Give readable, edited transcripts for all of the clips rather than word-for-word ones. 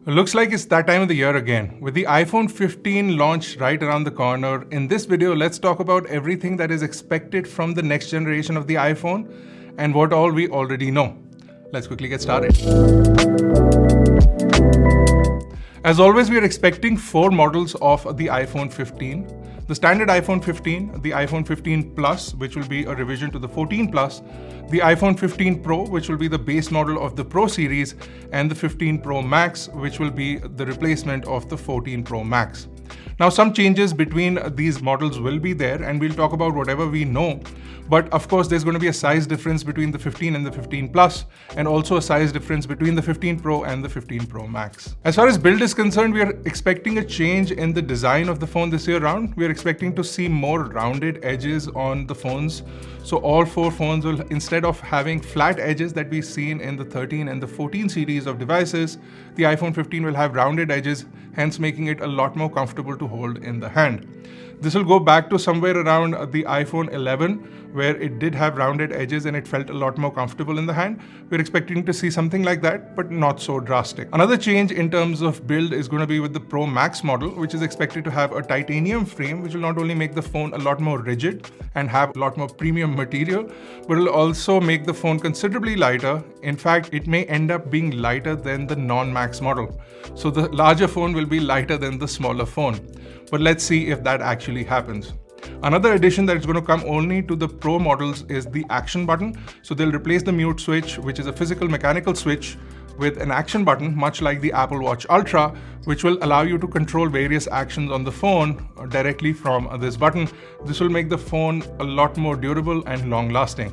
Looks like it's that time of the year again. With the iPhone 15 launch right around the corner, in this video, let's talk about everything that is expected from the next generation of the iPhone and what all we already know. Let's quickly get started. As always, we are expecting 4 models of the iPhone 15. The standard iPhone 15, the iPhone 15 Plus, which will be a revision to the 14 Plus, the iPhone 15 Pro, which will be the base model of the Pro series, and the 15 Pro Max, which will be the replacement of the 14 Pro Max. Now, some changes between these models will be there, and we'll talk about whatever we know. But of course, there's going to be a size difference between the 15 and the 15 Plus, and also a size difference between the 15 Pro and the 15 Pro Max. As far as build is concerned, we are expecting a change in the design of the phone this year round. We are expecting to see more rounded edges on the phones. So all 4 phones will, instead of having flat edges that we've seen in the 13 and the 14 series of devices, the iPhone 15 will have rounded edges, hence making it a lot more comfortable to hold in the hand. This will go back to somewhere around the iPhone 11, where it did have rounded edges and it felt a lot more comfortable in the hand. We're expecting to see something like that, but not so drastic. Another change in terms of build is going to be with the Pro Max model, which is expected to have a titanium frame, which will not only make the phone a lot more rigid and have a lot more premium material, but it'll also make the phone considerably lighter. In fact, it may end up being lighter than the non-Max model. So the larger phone will be lighter than the smaller phone. But let's see if that actually happens. Another addition that is going to come only to the Pro models is the action button. So they'll replace the mute switch, which is a physical mechanical switch, with an action button, much like the Apple Watch Ultra, which will allow you to control various actions on the phone directly from this button. This will make the phone a lot more durable and long-lasting.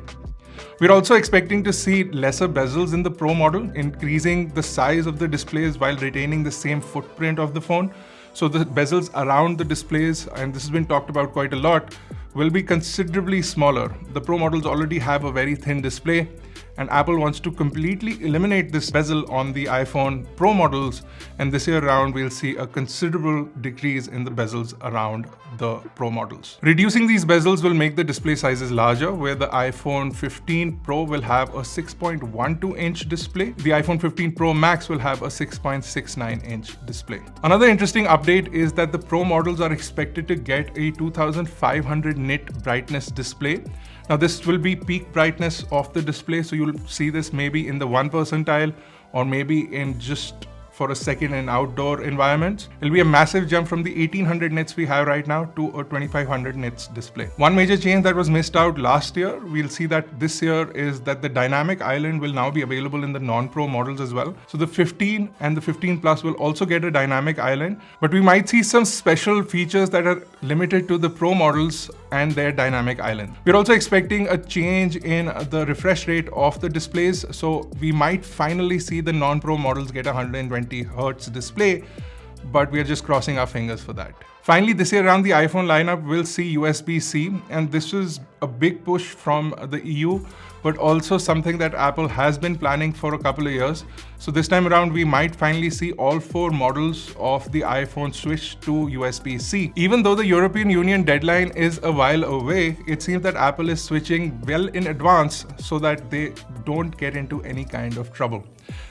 We're also expecting to see lesser bezels in the Pro model, increasing the size of the displays while retaining the same footprint of the phone. So the bezels around the displays, and this has been talked about quite a lot, will be considerably smaller. The Pro models already have a very thin display, and Apple wants to completely eliminate this bezel on the iPhone Pro models, and this year around we'll see a considerable decrease in the bezels around the Pro models. Reducing these bezels will make the display sizes larger, where the iPhone 15 Pro will have a 6.12-inch display. The iPhone 15 Pro Max will have a 6.69-inch display. Another interesting update is that the Pro models are expected to get a 2500 nit brightness display. Now this will be peak brightness of the display, so you'll see this maybe in the 1 percentile or maybe in just for a second in outdoor environments. It'll be a massive jump from the 1800 nits we have right now to a 2500 nits display. One major change that was missed out last year, we'll see that this year, is that the dynamic island will now be available in the non-Pro models as well. So the 15 and the 15 Plus will also get a dynamic island, but we might see some special features that are limited to the Pro models and their dynamic island. We're also expecting a change in the refresh rate of the displays, so we might finally see the non-Pro models get 120 Hertz display, but we are just crossing our fingers for that. Finally, this year around the iPhone lineup will see USB-C, and this is a big push from the EU, but also something that Apple has been planning for a couple of years. So this time around, we might finally see all 4 models of the iPhone switch to USB-C. Even though the European Union deadline is a while away, it seems that Apple is switching well in advance so that they don't get into any kind of trouble.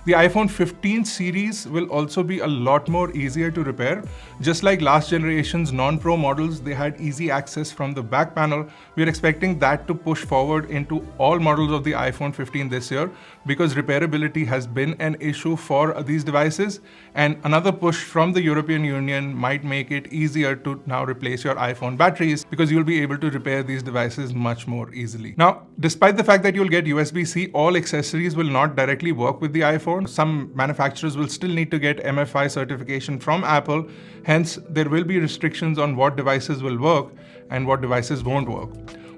The iPhone 15 series will also be a lot more easier to repair. Just like last generation's non-Pro models, they had easy access from the back panel. We're expecting that to push forward into all models of the iPhone 15 this year, because repairability has been an issue for these devices, and another push from the European Union might make it easier to now replace your iPhone batteries, because you'll be able to repair these devices much more easily. Now, despite the fact that you'll get USB-C, all accessories will not directly work with the iPhone. Some manufacturers will still need to get MFI certification from Apple. Hence, there will be restrictions on what devices will work and what devices won't work.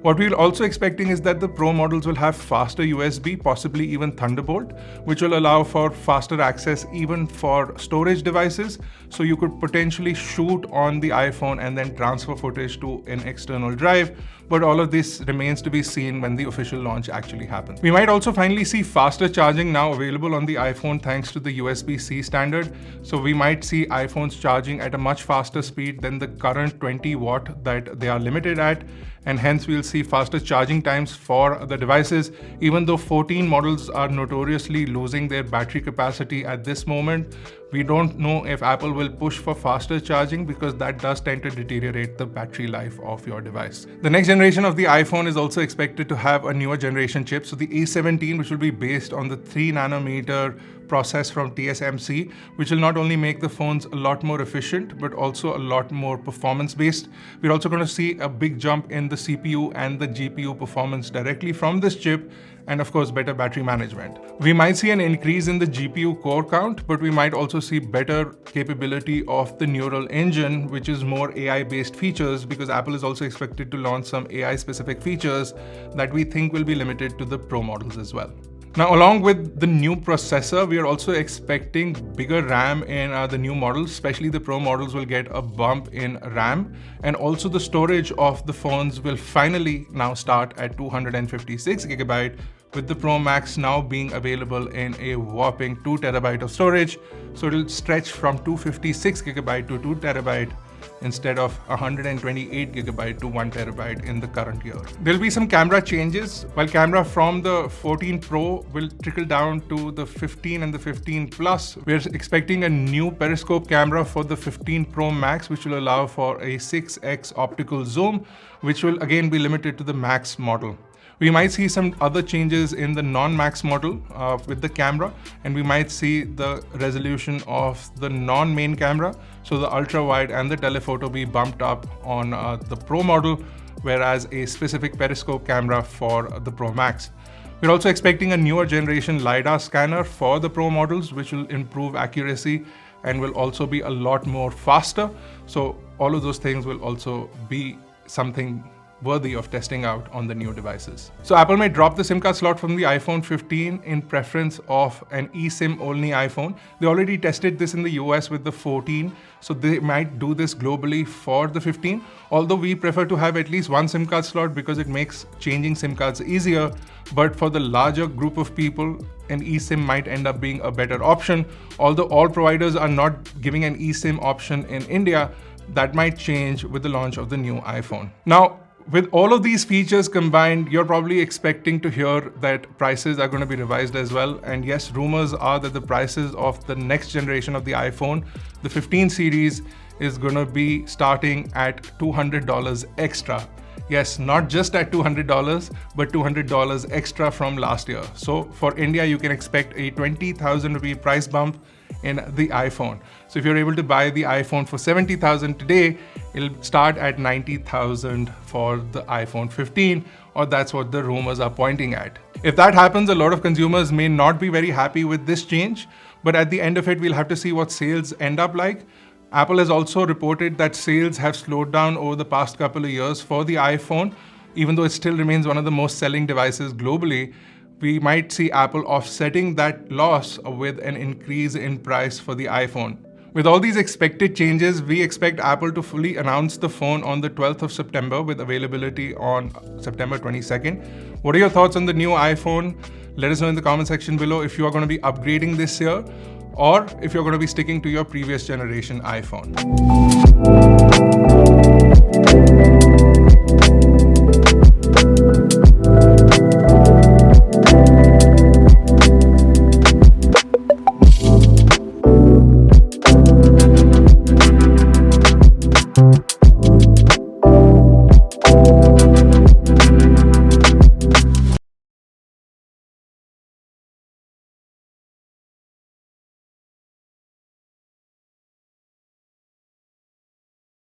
What we're also expecting is that the Pro models will have faster USB, possibly even Thunderbolt, which will allow for faster access even for storage devices. So you could potentially shoot on the iPhone and then transfer footage to an external drive. But all of this remains to be seen when the official launch actually happens. We might also finally see faster charging now available on the iPhone thanks to the USB-C standard. So we might see iPhones charging at a much faster speed than the current 20 watt that they are limited at. And hence we'll see faster charging times for the devices, even though 14 models are notoriously losing their battery capacity at this moment. We don't know if Apple will push for faster charging because that does tend to deteriorate the battery life of your device. The next generation of the iPhone is also expected to have a newer generation chip. So the A17, which will be based on the 3 nanometer process from TSMC, which will not only make the phones a lot more efficient, but also a lot more performance based. We're also going to see a big jump in the CPU and the GPU performance directly from this chip, and of course better battery management. We might see an increase in the GPU core count, but we might also see better capability of the neural engine, which is more AI based features, because Apple is also expected to launch some AI specific features that we think will be limited to the Pro models as well. Now, along with the new processor, we are also expecting bigger RAM in the new models, especially the Pro models will get a bump in RAM, and also the storage of the phones will finally now start at 256 GB, with the Pro Max now being available in a whopping 2 TB of storage. So it'll stretch from 256 GB to 2 TB instead of 128 GB to 1 TB in the current year. There'll be some camera changes. While camera from the 14 Pro will trickle down to the 15 and the 15 Plus, we're expecting a new periscope camera for the 15 Pro Max, which will allow for a 6x optical zoom, which will again be limited to the Max model. We might see some other changes in the non-Max model with the camera, and we might see the resolution of the non-main camera, so the ultra-wide and the telephoto be bumped up on the Pro model, whereas a specific periscope camera for the Pro Max. We're also expecting a newer generation Lidar scanner for the Pro models, which will improve accuracy and will also be a lot more faster. So all of those things will also be something worthy of testing out on the new devices. So Apple may drop the SIM card slot from the iPhone 15 in preference of an eSIM only iPhone. They already tested this in the US with the 14, so they might do this globally for the 15. Although we prefer to have at least one SIM card slot because it makes changing SIM cards easier, but for the larger group of people, an eSIM might end up being a better option. Although all providers are not giving an eSIM option in India, that might change with the launch of the new iPhone. Now, with all of these features combined, you're probably expecting to hear that prices are going to be revised as well. And yes, rumors are that the prices of the next generation of the iPhone, the 15 series, is going to be starting at $200 extra. Yes, not just at $200, but $200 extra from last year. So for India, you can expect a 20,000 rupee price bump in the iPhone. So if you're able to buy the iPhone for 70,000 today, it'll start at 90,000 for the iPhone 15, or that's what the rumors are pointing at. If that happens, a lot of consumers may not be very happy with this change, but at the end of it, we'll have to see what sales end up like. Apple has also reported that sales have slowed down over the past couple of years for the iPhone, even though it still remains one of the most selling devices globally. We might see Apple offsetting that loss with an increase in price for the iPhone. With all these expected changes, we expect Apple to fully announce the phone on the 12th of September with availability on September 22nd. What are your thoughts on the new iPhone? Let us know in the comment section below if you are going to be upgrading this year or if you're going to be sticking to your previous generation iPhone.